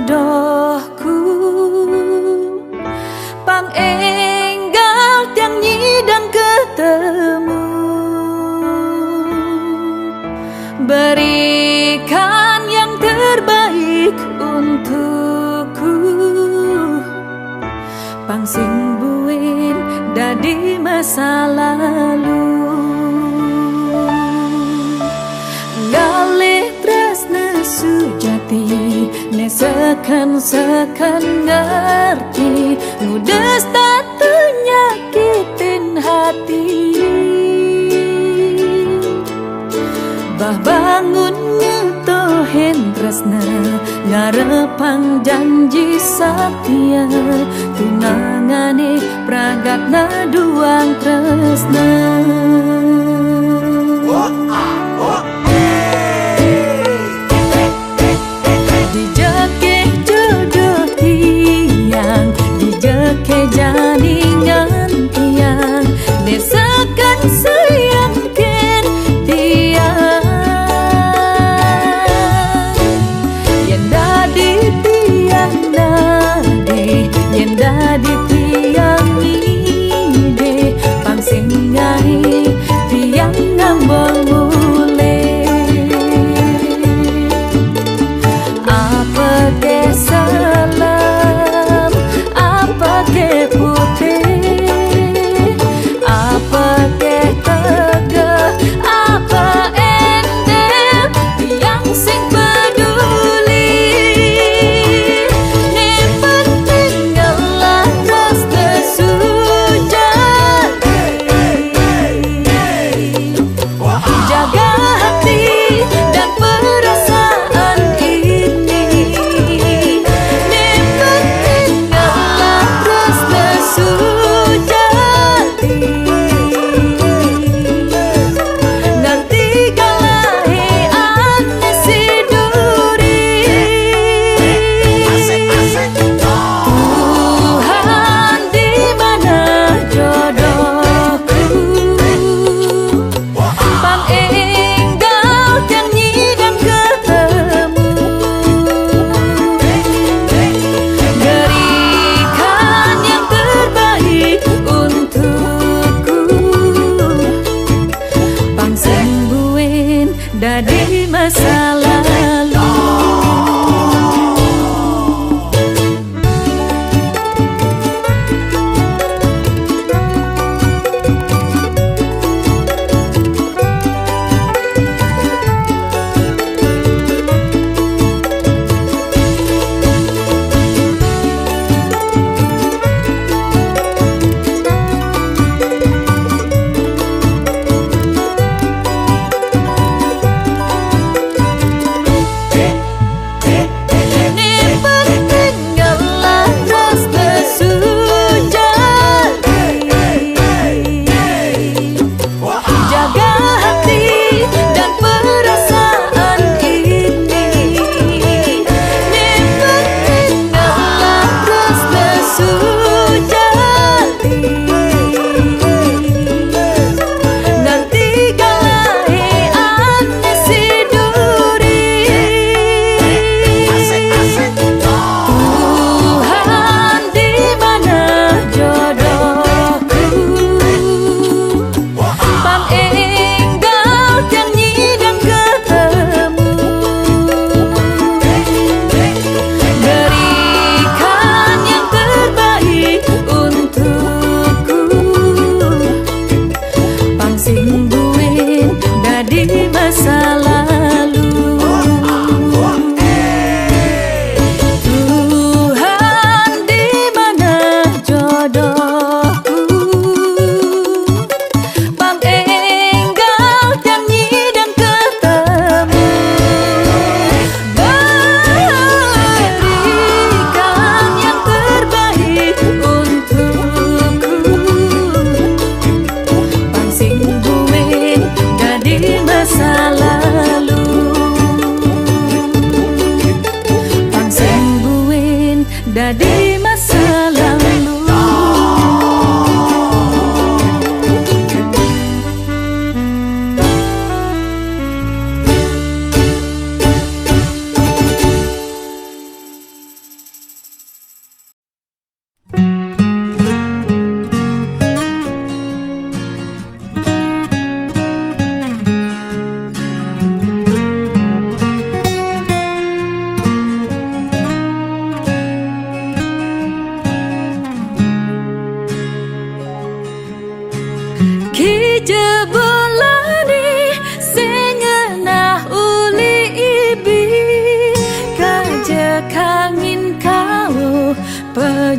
jodohku, pangenggal tiang nyidang ketemu. Berikan yang terbaik untukku, pangsing buin dadi masa lalu. Galih tresna sujati, ne seken ngerti, nudes tak nyakitin hati. Bah bangun nyetohen tresna, ngarepang janji setia, tunangane pragatna duang tresna. Dijeke jodoh tiang, dijeke janingan tiang, desakan sayang ken tiang. Yen dadi tiang nade, yen dadi tiang ide, pangsing ngai tiang ngambol mule. Apa ke salam, apa ke putih, apa ke tegak, apa endem yang sing peduli. Ne penting ngalah terus kesujati, jaga hati dan perasaan ini. Ne penting ngalah terus kesujati, nanti galahi ane si duri. Tuhan di mana jodohku, pangenggal tiang nyidam ketemu. Berikan yang terbaik untukku, pangsing buin dadi masa lalu.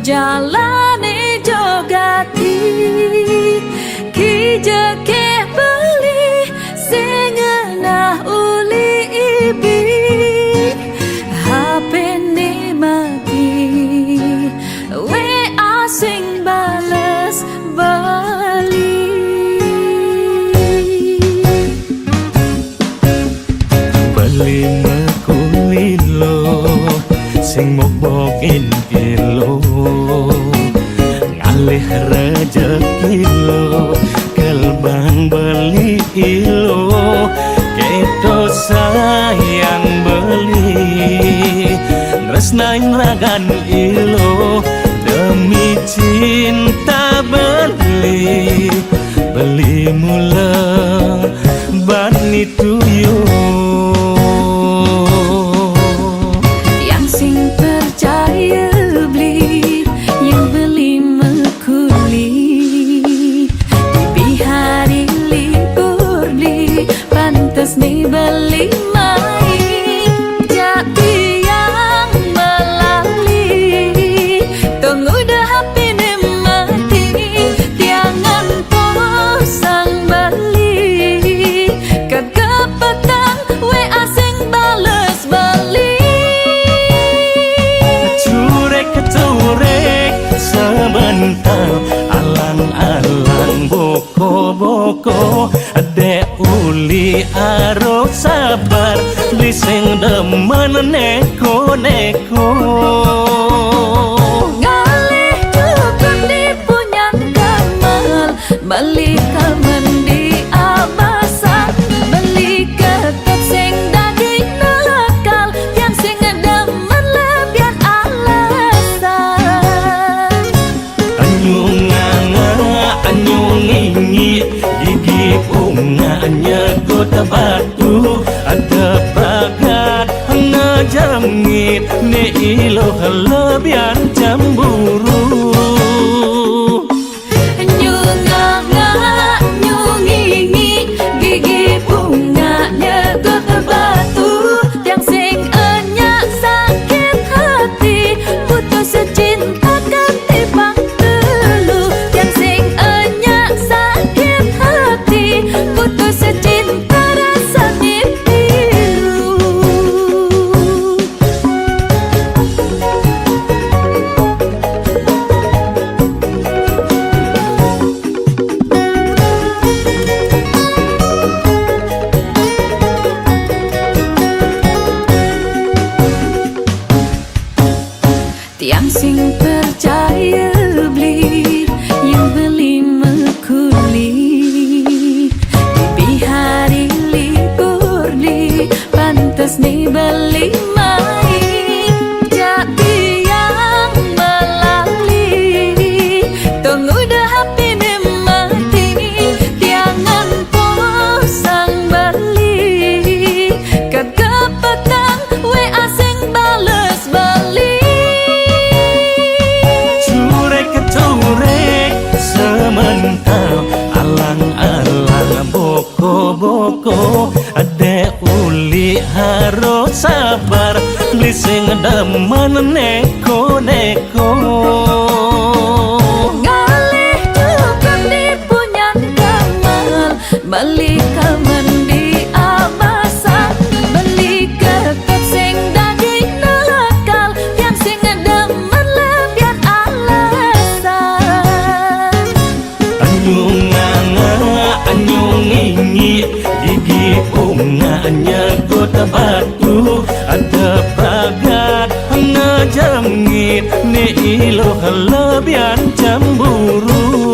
jalane jogati ki jeke beli sing nah uli ibi HP ne mati we asing bales bali beli mekulilo sing mobokin kilo ngalih rezeki lo kelbang beli ilo keto sayang beli resnain ragan ilo demi cinta beli beli mula bani tuyo yang sing percaya beli yang beli mekuli di hari libur beli pantas nih beli main jadi yang melalui tunggu dah HP nih mati tiangan posang beli kegepatan we asing bales beli curek sebentar alang-alang boko-boko adek uli aro sabar lising demen neko-neko ngalih cukup di punyan kamal beli kamen di abasan beli ketep sing daging nakal yang sing demen lebihan alasan anyung ingi gigi bunganya kota batu ada bagat ngejengit ne ilo lebihan cemburu nyungingi gigi bunganya kota batu yang sing enyak sakit hati putus cinta ganti bang telu yang sing enyak sakit hati putus cinta rasa pilu tiang sing percaya beli yang beli mekuli di hari libur beli pantas nih beli main jadi yang melalui tunggu dah HP nih mati tiangan posang beli kegepatan we asing bales beli curek sementara alang-alang boko-boko adek uli harus sabar lising demen neko-neko ngalih cukup di punyan kamal beli kamen di abasan beli ketep sing daging nakal yang sing demen lebihan alasan anyung ingi gigi bunganya kota batu ada bagat ngejengit ne ilo lebihan cemburu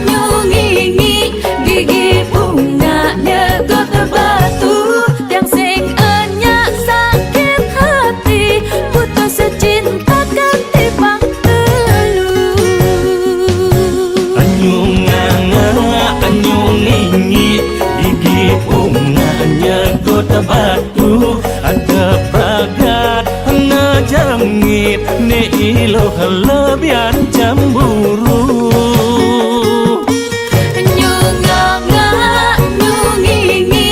nyungingi gigi bunganya kota batu yang sing enyak sakit hati putus cinta ganti bang telu anyung ingi gigi bunganya kota batu ada bagat ngejengit ne ilo lebihan cemburu nyungingi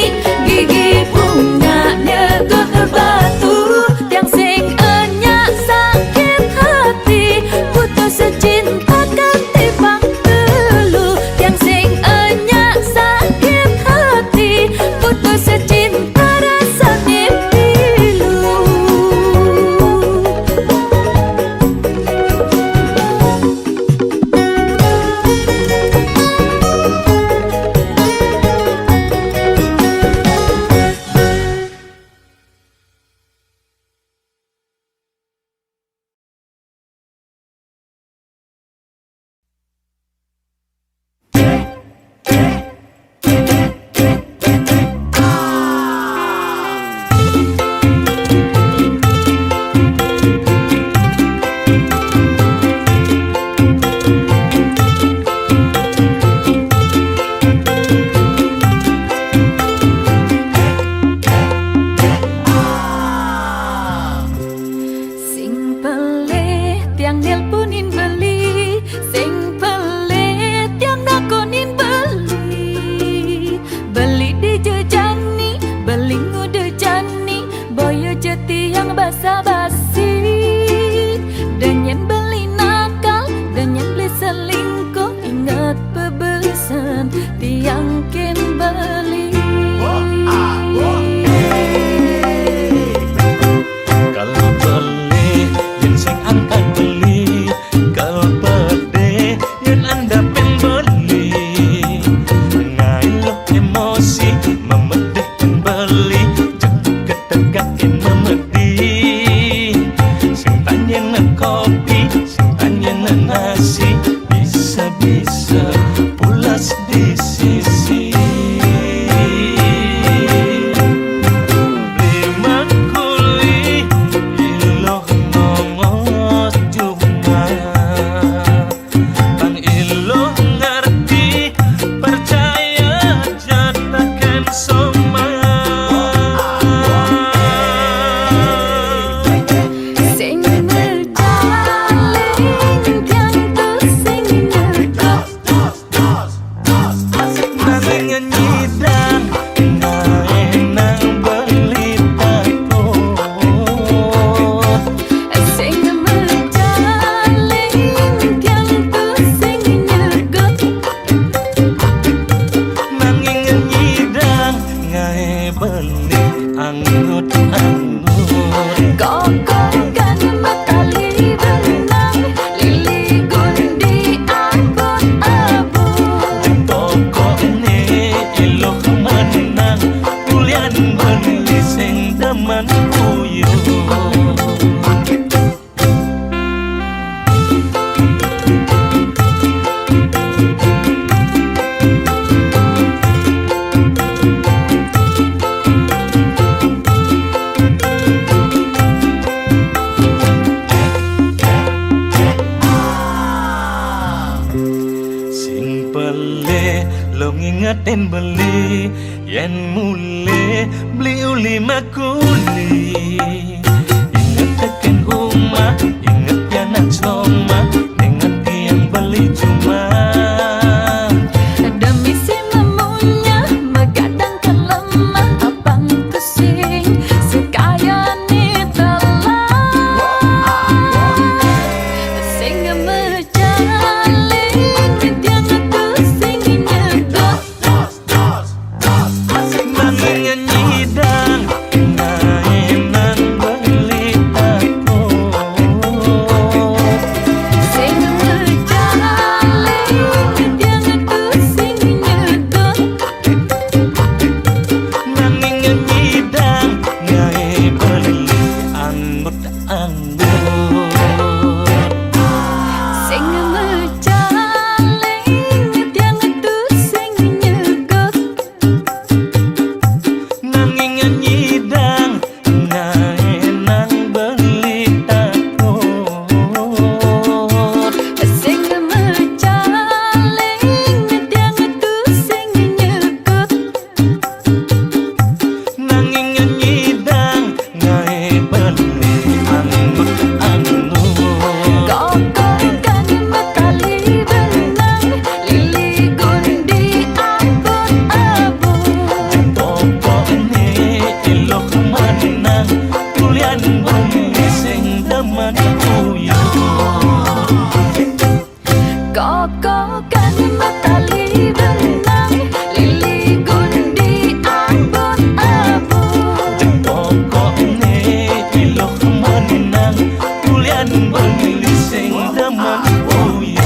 gigi bunganya kota batu yang sing nyidang nang beli takut Sing mecaling yang tu sing nyegot nanging nyidang ngae beli anggut-anggut Kokokan matali benang lili gundi abot-abot pokokne elok menang kulian beli sing demen kuyuh sing beli lo ngingetin beli yen mule beli uli makuli inget tekan rumah inget pianak soma dengan tiang beli cuma Demi si memunya megadangkan lemah abang pusing sekaya ni telah sing mecaling yang tu sing nyegot nanging nyidang nang beli takut sing mecaling yang tu sing nyegot nanging nyidang ngae beli anggut-anggut sing mecaling yang tu sing nyegot nanging nyidang ngae nang beli takut sing mecaling yang tu sing nyegot nanging nyidang ngae beli anggut-anggut Kokokan matali benang lili gundi abot-abot pokokne elok menang kulian beli sing demen kuyuh Kokokan matali benang lili gundi abot-abot pokokne elok menang kulian beli sing demen kuyuh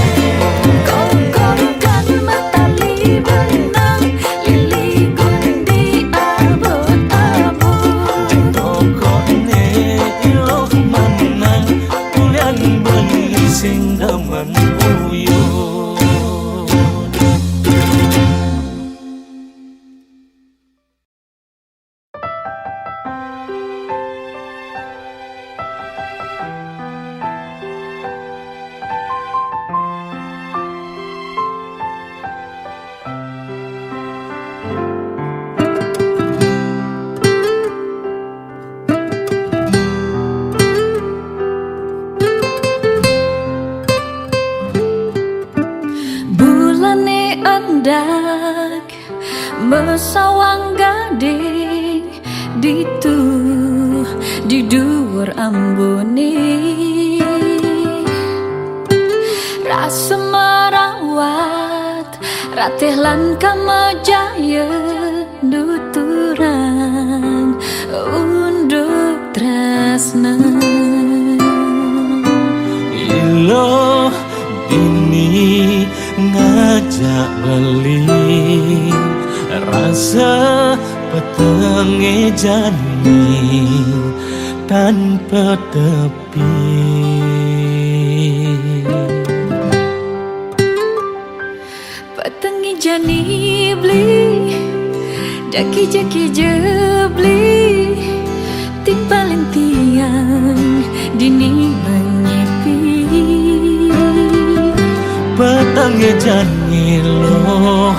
Kokokan matali benang lili gundi abot-abot pokokne elok menang kulian beli sing demen kuyuh Bulane andak mesawang gading ditu di dhuwur ambune rasa merawat ratih lan kamajaya nuturang unduk tresna Ilo ini ngajak beli rasa petenge jani tanpa tepi petengi jani beli jaki-jaki jebli timpalin tiang dini menyepi petenge jani lo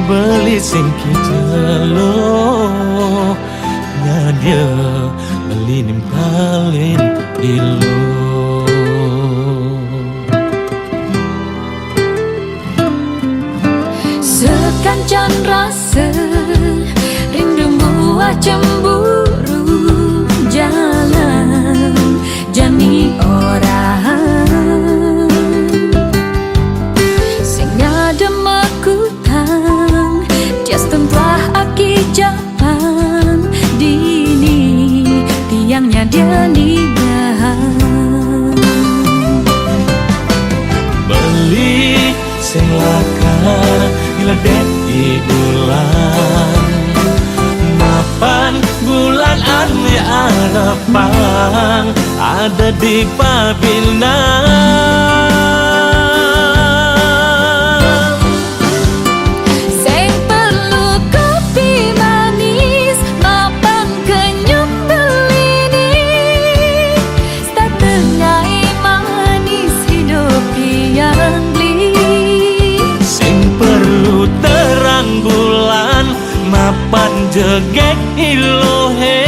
beli sing kijelo ngadya beli nimpalin ilo sekancan rasa ucapan dini tiangnya dia nibahan. Beli sing lakar iledek diulang, mapan bulan ane harapan ada di Pabilna. Sing perlu kopi manis mapan kenyum belini, start tengah manis hidup yang beli. Sing perlu terang bulan mapan jegek ilohe,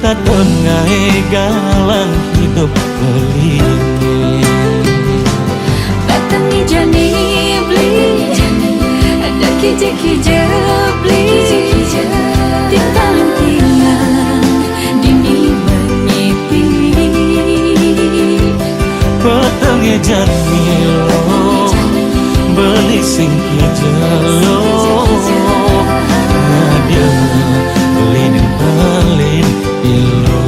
tak tengah galang hidup kelingi. Batangi jani beli, ada kije-kije beli, tinggal dini menyipi. Batangi jani lo, beli sing kijelo. Nadia beli nimpalin ilo.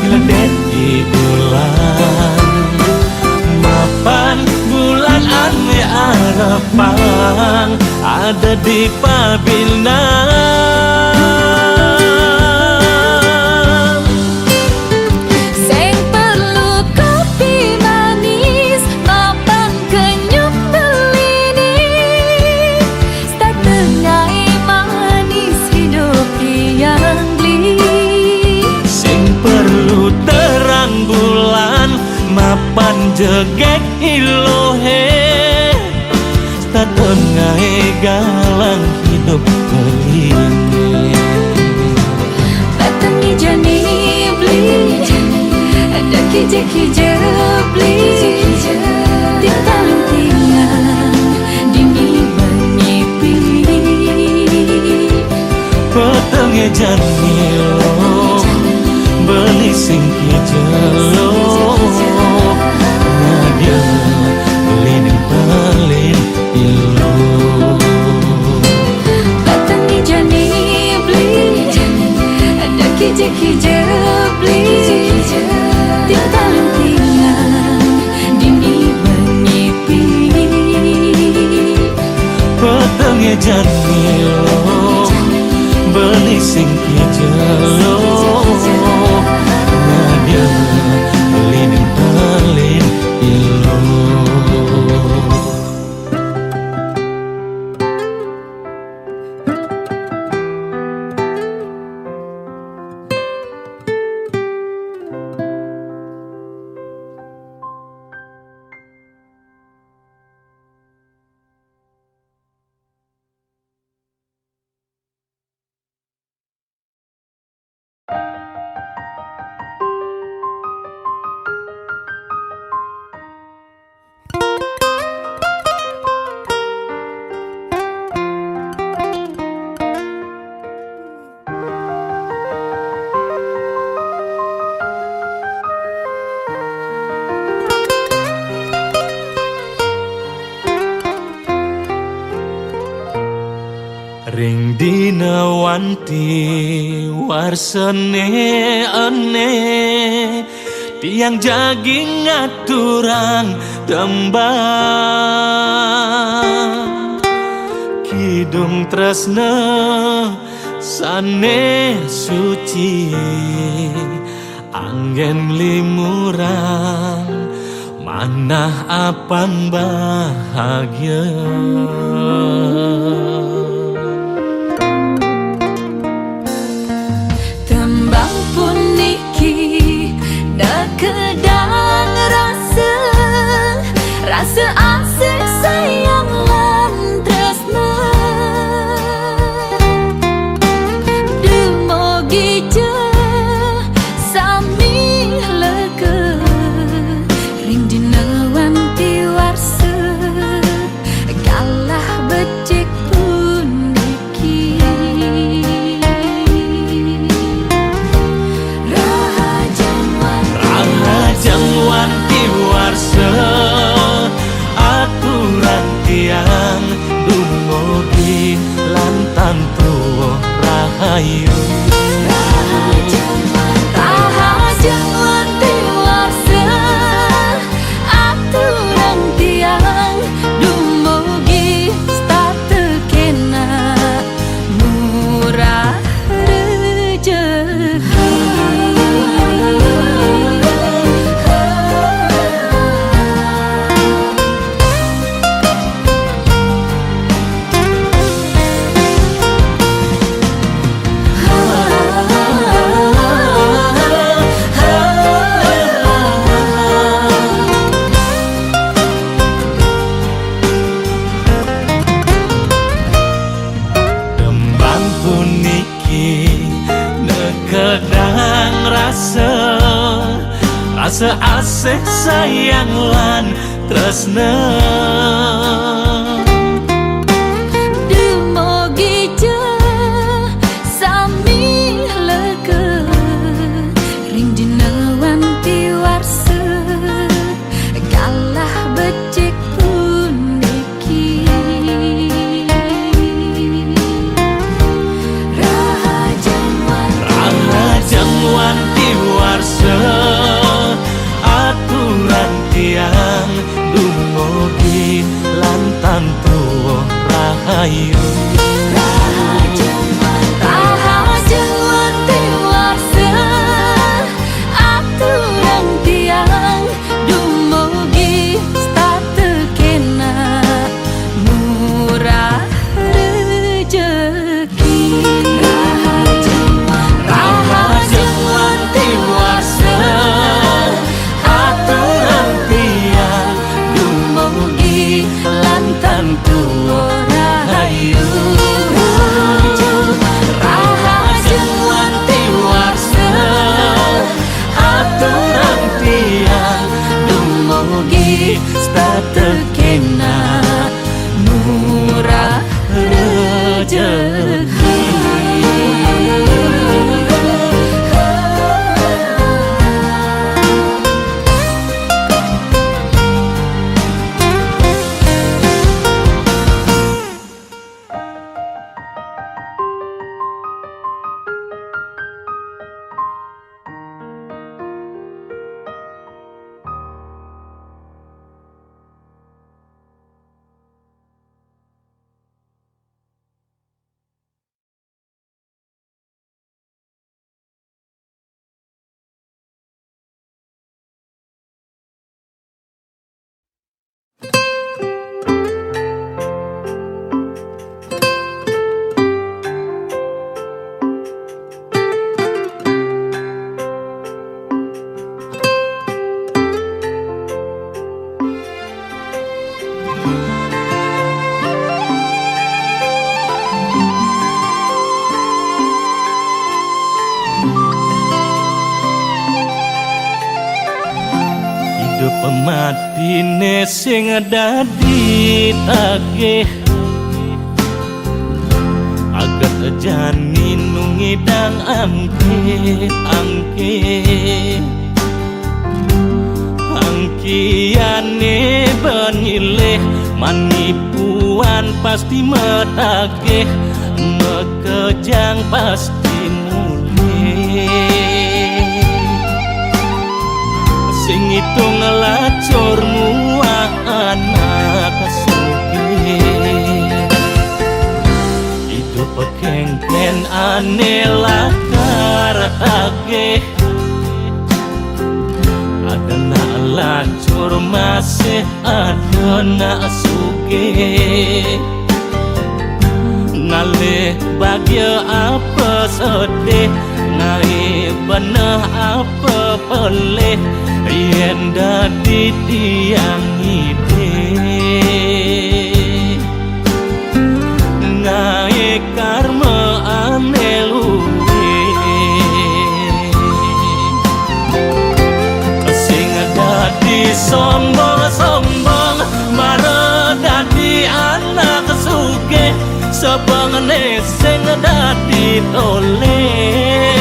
Iledek diulang, mapan bulan ane harapan ada di Pabilna. Sing perlu kopi manis mapan kenyum belini, start tengah manis hidup yang beli. Perlu terang bulan mapan jegek ilohe, tak tengah galang hidup kelingi. Batangi jani beli, ada kije-kije beli, tinggal dini menyipi. Batangi jani lo, beli sing kijelo. Nadia beli nimpalin ilo. Batangi jani beli, ada kije-kije beli, tinggal dini menyipi. Batangi jani lo, beli sing kijelo. Nadia beli nimpalin ilo. Ring dina wanti warsene ane, tiang jaging ngaturang tembang. Kidung tresna sane suci, angin limurang manah apang bahagia. Tembang puniki dah kedang rasa asik sayang lan tresna. seasih sayang lan tresna. Dumugi je sami lega ring jenawan tiwarse kalah becik puniki Rahajang wanti warsa aturan tiang dumugi lantang tuwa rahayu. Rahajang wanti warsa aturan tiang dumugi statekena murah rejeki. Rahajang wanti warsa aturan tiang dumugi lantang tuwa rahayu. Rahajang wanti warsa aturan tiang dumugi statekena murah rejeki. Hidup matine sing dadi tagih agat jani nungidang angke angkiane benileh manipuan pasti metagih mekejang pasti mulih sing itung ngelacur muak anak sugih hidup kengken ane lakar ageh adana lacur masih adana sugih ngalih bahagia apa sedih naik benah apa pelih yen dadi tiang ide naik karma ane luwe sing dadi sombong-sombong mara dadi anak sugih sebengne sing dadi toleh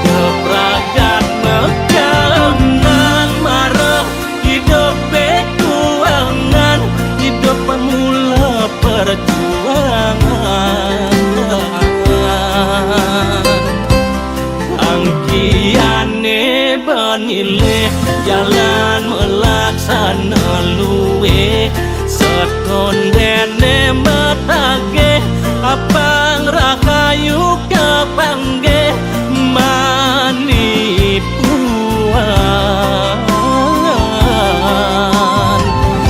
kepragat megangan marah hidup bekuangan hidup pemula perjuangan angkiane benileh jalan melaksana luwe seton dene metageh apang rakayu kepanggeh manipuan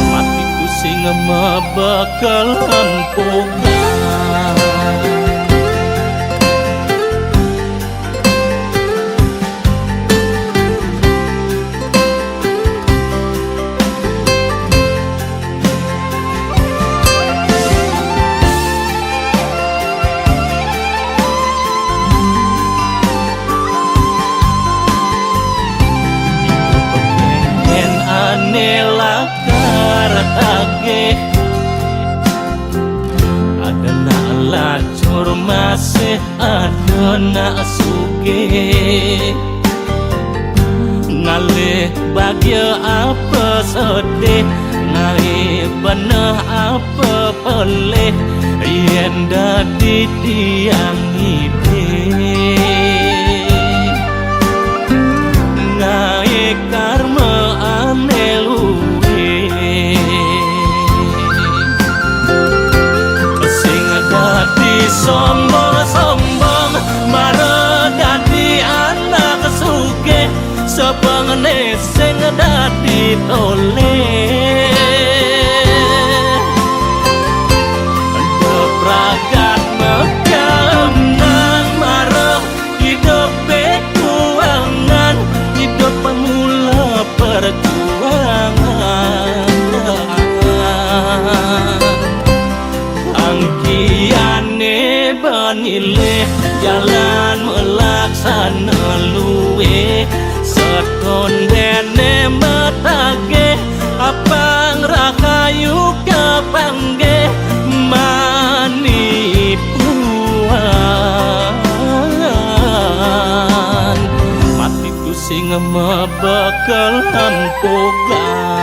matiku sing mebekal empungan kena sugih ngalih bahagia apa sedih naik bener apa pelih yen dadi tiang hidup naik karma ane luwe sing dadi sombong-sombong mare dadi anak sugih sepengene sing dadi toleh depragat megam nang marah hidup bekuangan hidup pemula perjuangan angkiane banileh jalan melaksana luwe seton dene metage apang rahayu kapangge manipuan matiku sing mabakal hampogan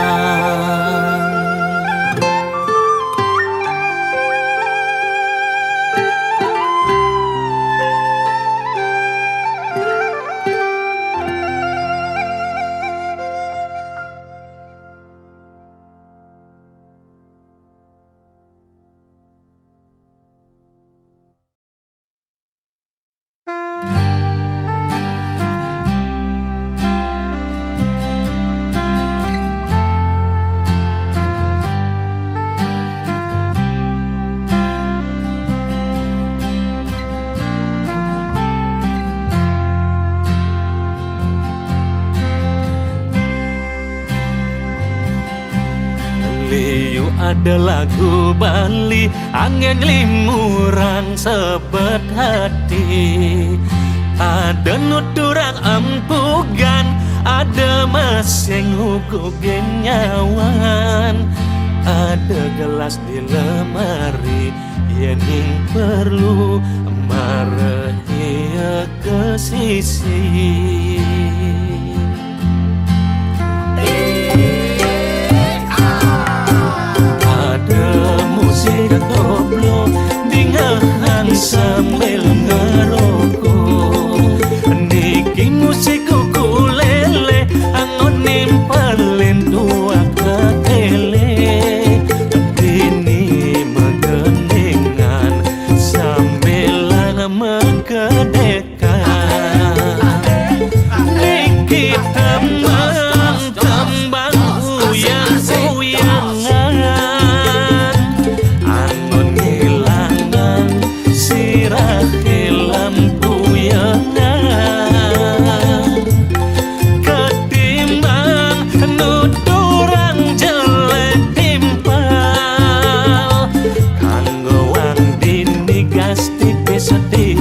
ada lagu Bali angin limuran sebet hati ada nuturang empugan ada masing hukum nyawan ada gelas di lemari yang perlu marahnya ke sisi musik koplo dingahan sambil ngerokok niki musik ukulele angon nimpalin tua ketele dini megeningan sambilan mekedekan niki tembang uyang-uyangan lampu yang ketimbang nuturang jelek timpal kanggo wang dini gasti sedih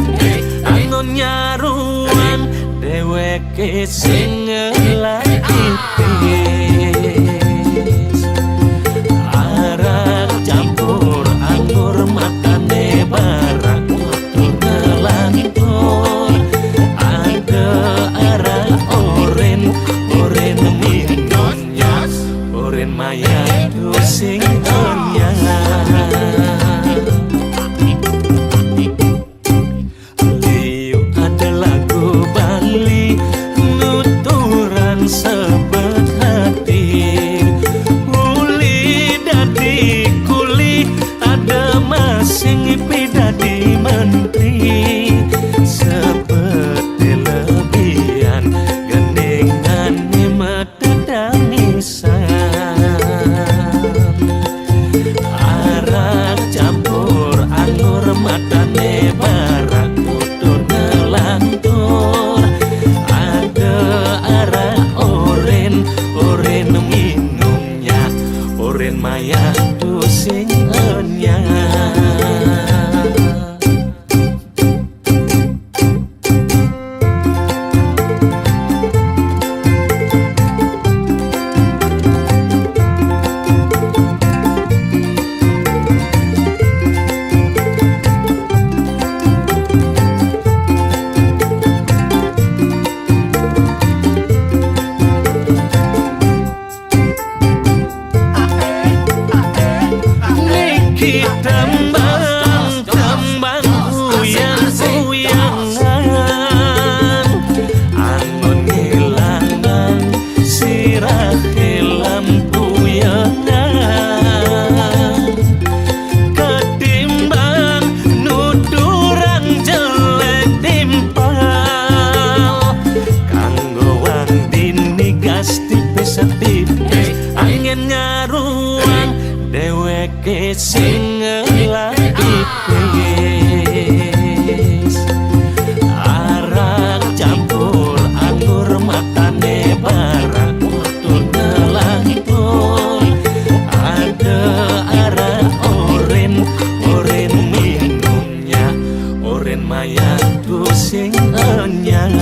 anu nyaruan dheweke sing ngelakis arak campur anggur makane barang ada arah oren minumnya oren maya dosing anya liu ada lagu Bali nuturan sebet hati uli dadi kuli ada masing pidadi menteri seperti lebihan gendingan mata tangisan arak campur anggur matane barak tutur ngelantur ada arak oren minumnya oren maya dosing enya Tembang uyang-uyangan angon ngilangan sirah lampu yangan ketimbang nuturang jelek timpal kanggo wang dini gas tipis-tipis angin nyaruang dheweke sing ngelapipis arak campur anggur matane barak utur ngelantur ada arak oren minumnya oren mayatu sing enyang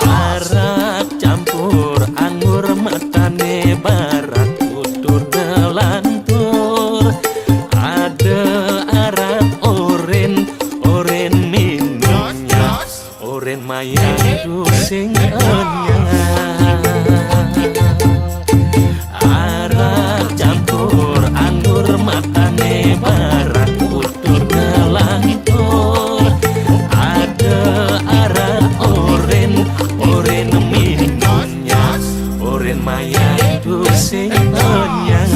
arak campur anggur matane barak utur nelantur ada arak oren minumnya oren mayatu sing enyang arak campur anggur matane barak utur nelantur ada arak oren minumnya oren mayatu sing enyang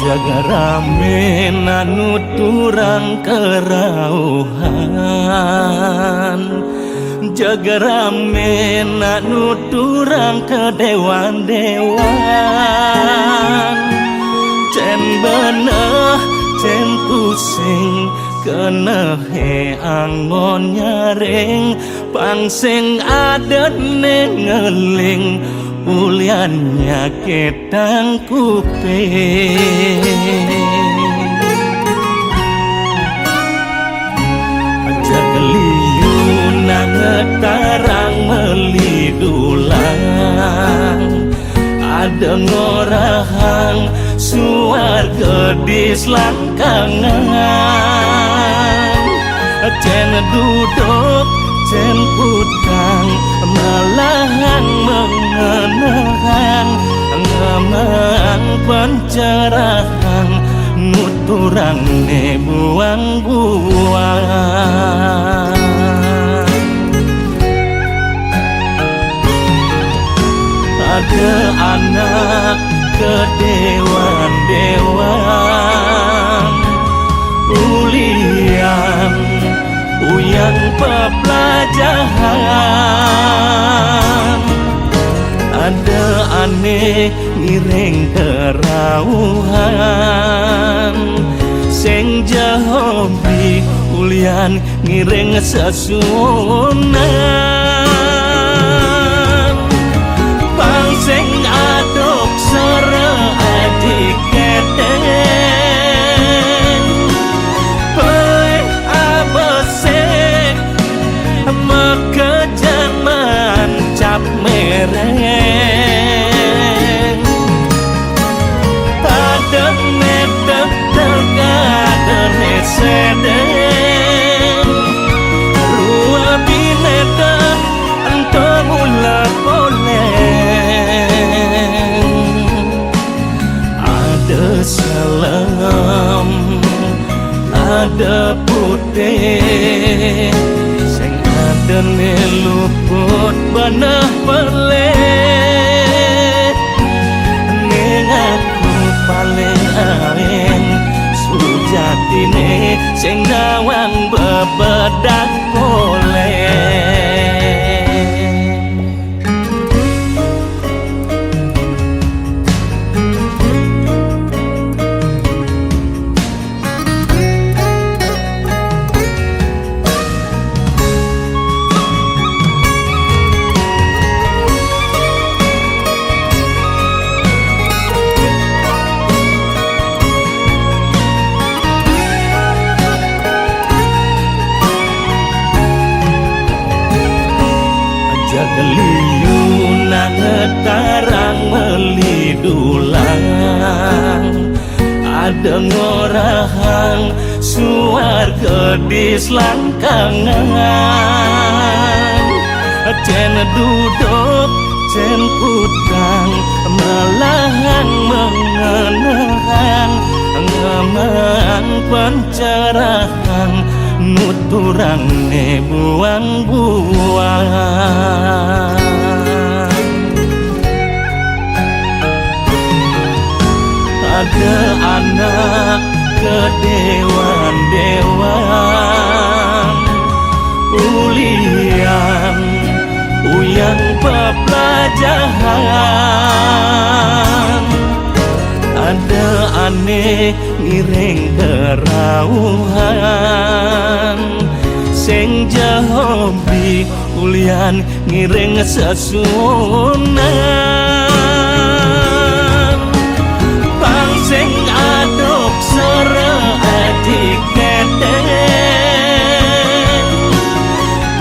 jaga rame nuturang kerauhan jaga rame nuturang kedewan-dewan cen beneh cen pusing kenehe angon nyaring pangsing adet ngeling uliannya ketang kuping jageliu nangetarang melidulang ada ngorahang suarga di selangkangan cen duduk cen putang malahan mengenang ngamang pencerahan nuturang ne buang-buang ada anak kedewan-dewan ulian uyang pepelajaran ada aneh ngiring kerauhan sing jahobi ulian ngiring sesunan pangsing aduk sere adik keteng pelih abesek mekejaman cap mereng padeng nedek tergadene sedeng rua binedek ento mula boleh ada salam ada putih sing adene luput benah pelet ning aku paling aeng sujatine sing nawang bebedak boleh Jagaliyuna ngetarang melidulang ada ngorahang suarga di selangkangan cen duduk cen utang malahang mengenang ngamang pencerahan nuturang buang-buang ada anak kedewan-dewan ulian uyang pepelajaran ada aneh ngiring kerauhan sing jahobi ulian ngiring sesunan pang sing adop sere adik keteng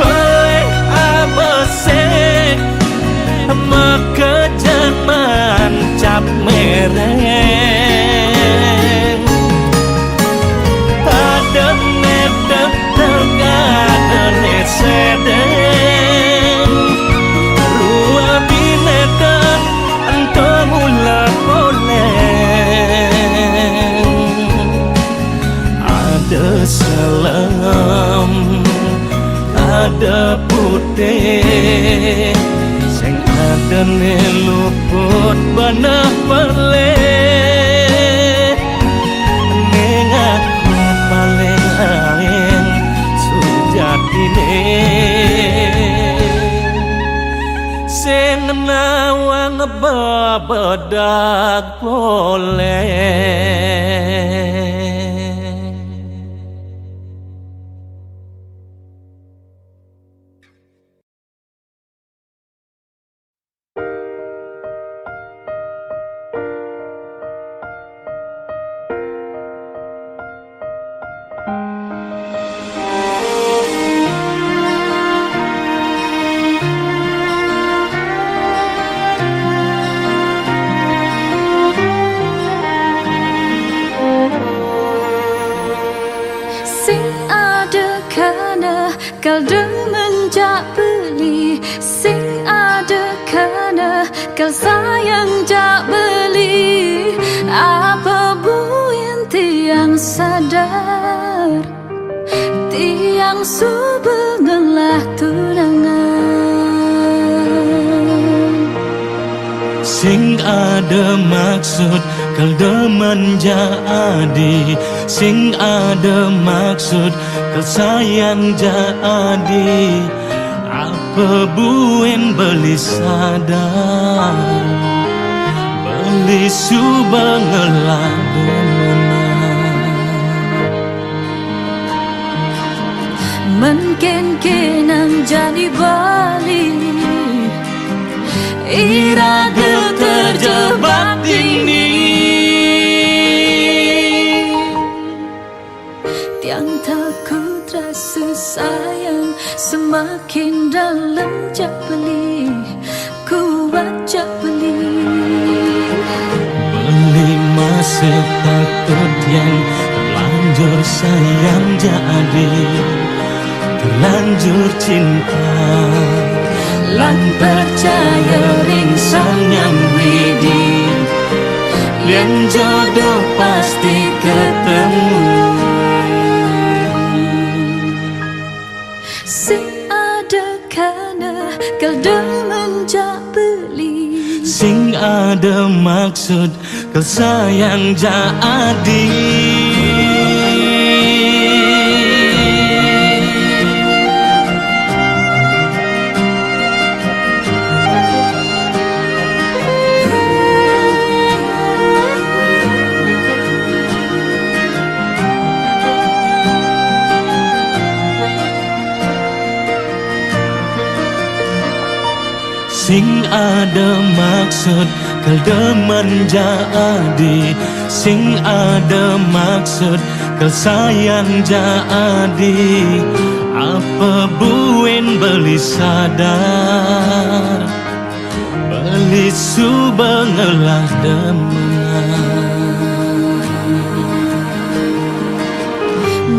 peleh abesek mekejaman cap mereng adem nedek tegane sedeng rua binedan ento mula boleh ada salam ada putih sing ada luput banah peleh ning aku paling aing sujatine sing nawang babedak boleh. Kal demenjak beli sing ada kana kal sayang jak beli apa buin tiang sadar tiang subengelah tunangan sing ada maksud kal demen jadi sing ada maksud kal sayang jadi apa buin beli sadar beli subengelah demenan mungkin kenang jadi bali iraga terjebak ini tiang takut rasa sayang semakin dalam jak beli kuat jak beli masih takut yang terlanjur sayang jadi terlanjur cinta lan percaya ringsan yang widi yang jodoh pasti ketemu sing ada kana kal demen jak beli sing ada maksud kal sayang jadi sing ada maksud kal demen jadi sing ada maksud kal sayang jadi apa buin beli sadar beli subengelah demengan.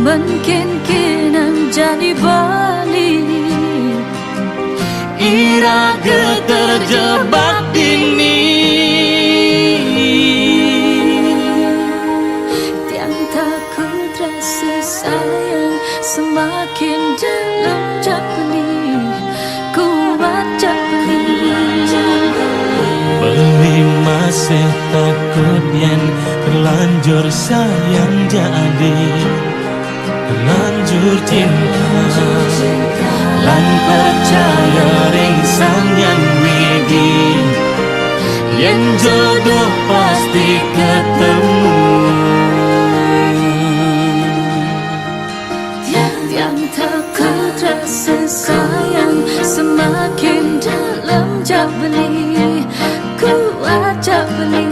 Mungkin kinan jadi balik Ira terjebak dini Tiang takut rasa sayang semakin dalam jabli kuat jabli Beli masih takut yen terlanjur sayang jadi terlanjur cinta lan percaya ring sang yang widi yen jodoh pasti ketemu. Tiang takut rasa sayang semakin dalam jabli kuat jabli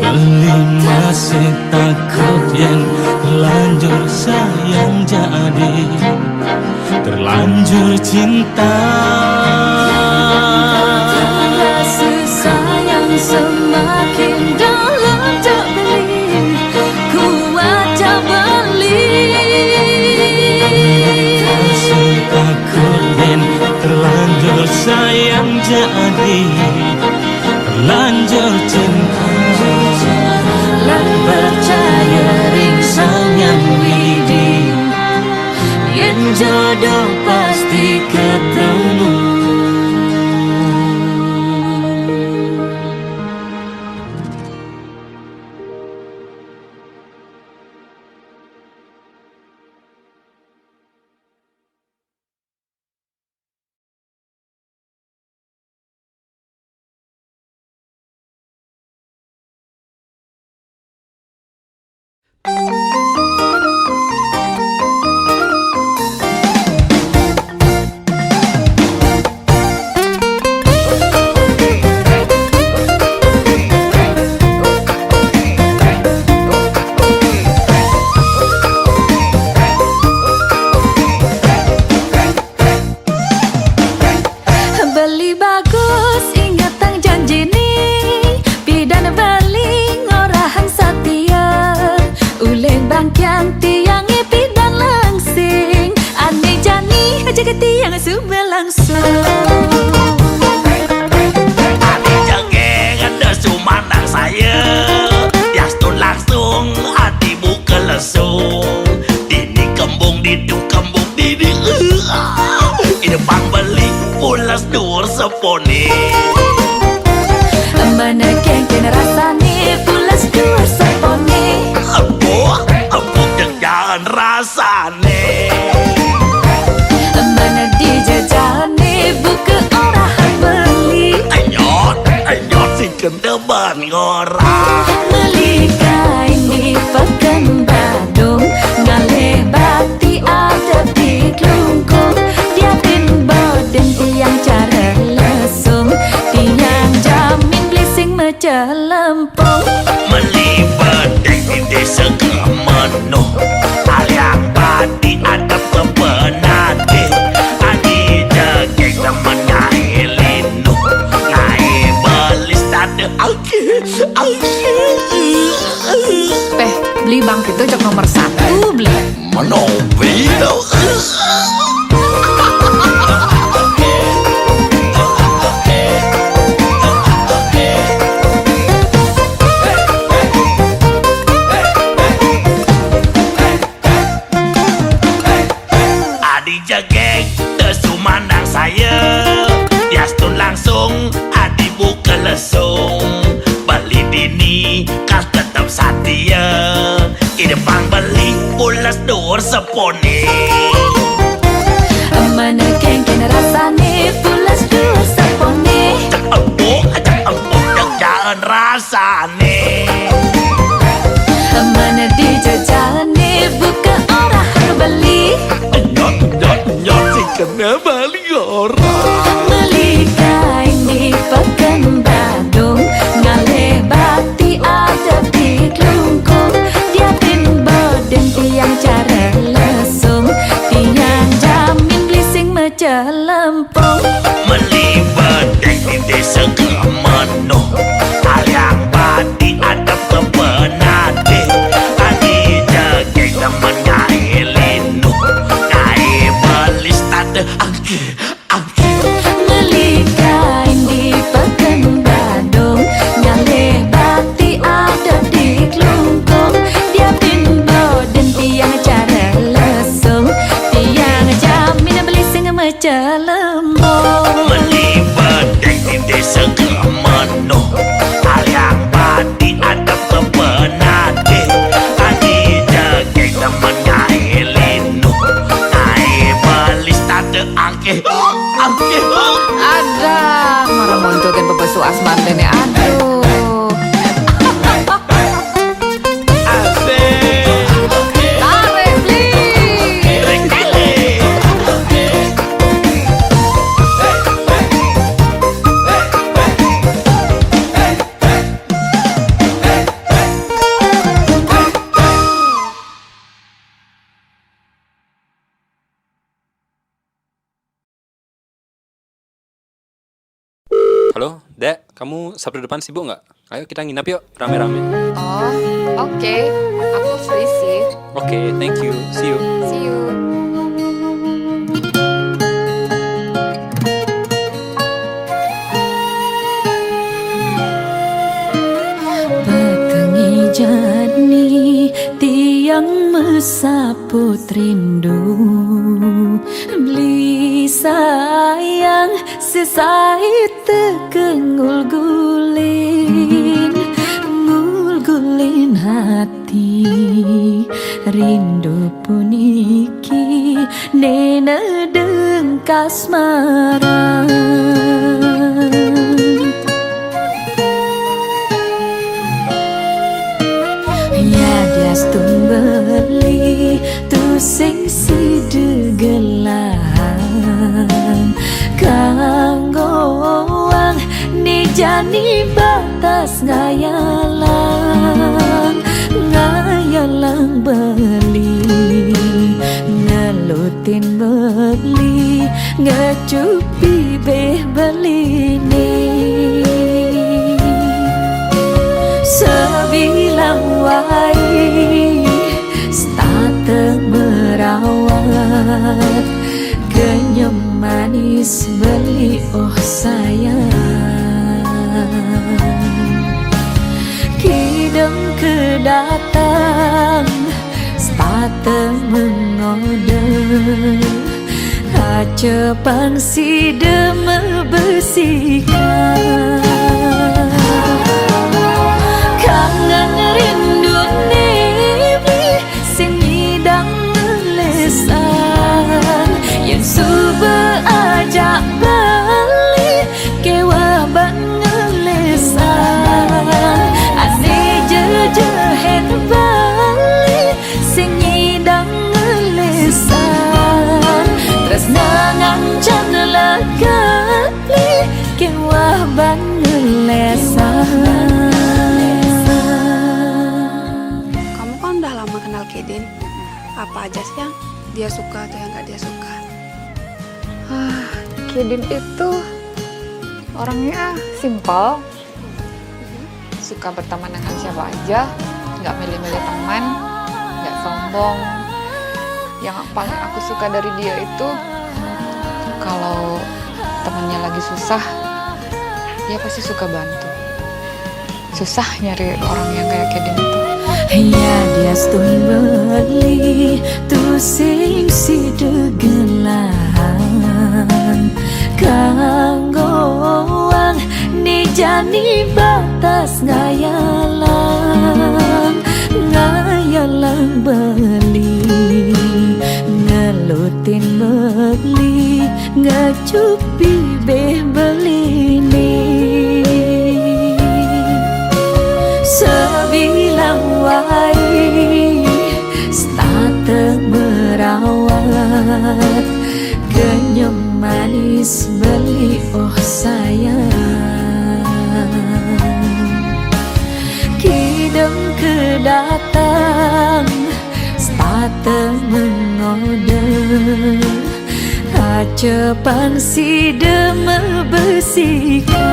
Beli masih takut yang terlanjur sayang jadi terlanjur cinta rasa sayang semakin dalam jabli kuat jabli masih takut dan terlanjur sayang jadi terlanjur cinta lan percaya ring sang yang widi yen jodoh pasti ketemu. Beli bagus ingat tang janji ni pidan beli ngorahan setia uleng bangkian tiang pidan langsing ane jani aja ke tiang sudah langsung Adi jengeng ada sumanang saya Yastun langsung adi buka lesung Dini kembung diduk kembung didi Ini bang beli pulas dur seponi mana kengken rasane pulas dua sepone Empuk jangan rasane mana di jajane buka orahan beli Anyot si kendeban ngorang Melikai ini pekan Badung Ngalih bati ada di kelungkung Dia bin boden tiang cara lesung Tiang jamin blising mecelempung Melibatkan di desa kemenuh Aliang bati adab sebenade Adi jegeng temen ngai linu Ngai belis tade Peh, beli bang itu cok nomor 1 beli Menopi tau Adi jegeng tesu mandang saya Yastun langsung adi buka lesung Beli dini kas tetap setia Ide pang beli pulas dur seponi Mana kengken rasane pulas dua sepone Cak empuk jangan rasane Mana di jajane buka orahan beli Nyot si kena bali orang Melikai ini pekan Badung Ngalih bati ada di kelungkung Dia bin boden tiang cara lesung Tiang jamin blising mecelempung Melibatkan di lembut. Melibat di desa kemenuh aliang padi ada kepenade adi jaga teman ngai linu ngai balis tade angke Ada marah montokin pepesu asman dene aduh. Tarik beli. Halo, Dek, kamu Sabtu depan sibuk nggak? Ayo kita nginap yuk, rame-rame. Oh, oke. Aku free sih. Oke, thank you. See you. See you. Petengi jani tiang mesaput rindu beli sayang sesai tekengul gulin hati rindu puniki nena dengkas marang. Ya dia beli tu sing si degelan kanggoang ni jani batas ngayalang beli ngelutin beli ngecupi beh beli nih sebilang wai starte merawat kenyam manis beli oh sayang kidem kedatang starte mengode acepang si deme besikan kangen rindu nebi sing ngidang ngelesan yang suba ajak balik kewa bang ngelesan ane jejehen balik sing ngidang ngelesan tresna ngancan lagali kewa bang ngelesan. Kamu kan udah lama kenal Kedin. Apa aja sih yang dia suka atau yang gak dia suka? Kedin itu orangnya simpel, suka berteman dengan siapa aja, nggak milih-milih teman, nggak sombong. Yang paling aku suka dari dia itu kalau temannya lagi susah, dia pasti suka bantu. Susah nyari orang yang kayak Kedin itu. Ya dia beli tu sing si degelan kanggoang ni jani batas ngayalang beli ngelutin beli ngecupi beh beli nih sebilang wai starte merawat kenyam manis beli oh sayang kidem kedatang starte mengode acepang si deme besikan